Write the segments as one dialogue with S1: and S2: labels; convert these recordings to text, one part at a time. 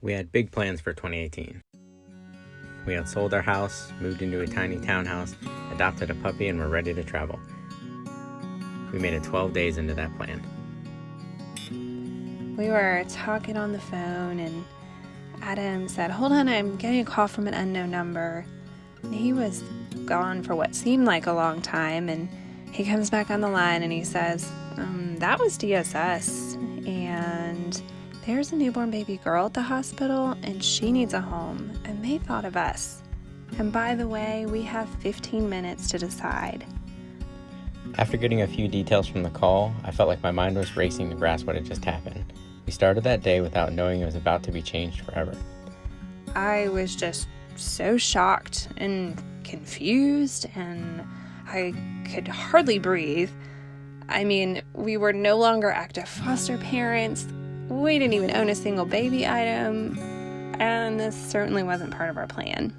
S1: We had big plans for 2018. We had sold our house, moved into a tiny townhouse, adopted a puppy, and were ready to travel. We made it 12 days into that plan.
S2: We were talking on the phone and Adam said, "Hold on, I'm getting a call from an unknown number." And he was gone for what seemed like a long time, and he comes back on the line and he says, that was DSS, and there's a newborn baby girl at the hospital and she needs a home, and they thought of us. And by the way, we have 15 minutes to decide.
S1: After getting a few details from the call, I felt like my mind was racing to grasp what had just happened. We started that day without knowing it was about to be changed forever.
S2: I was just so shocked and confused, and I could hardly breathe. I mean, we were no longer active foster parents, we didn't even own a single baby item, and this certainly wasn't part of our plan.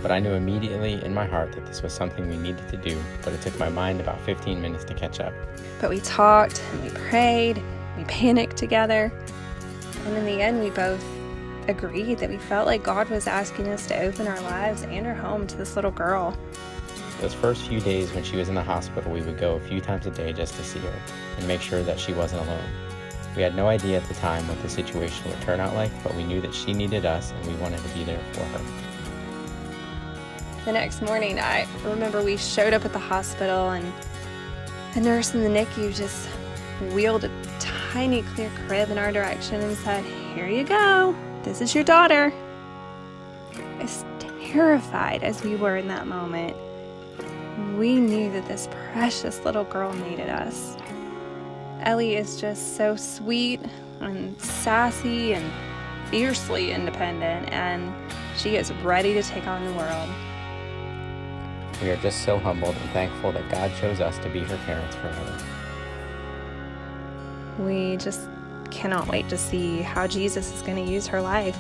S1: But I knew immediately in my heart that this was something we needed to do, but it took my mind about 15 minutes to catch up.
S2: But we talked and we prayed, we panicked together, and in the end we both agreed that we felt like God was asking us to open our lives and our home to this little girl.
S1: Those first few days when she was in the hospital, we would go a few times a day just to see her and make sure that she wasn't alone. We had no idea at the time what the situation would turn out like, but we knew that she needed us and we wanted to be there for her.
S2: The next morning, I remember we showed up at the hospital and the nurse in the NICU just wheeled a tiny clear crib in our direction and said, "Here you go, this is your daughter." As terrified as we were in that moment, we knew that this precious little girl needed us. Ellie is just so sweet and sassy and fiercely independent, and she is ready to take on the world.
S1: We are just so humbled and thankful that God chose us to be her parents forever.
S2: We just cannot wait to see how Jesus is going to use her life.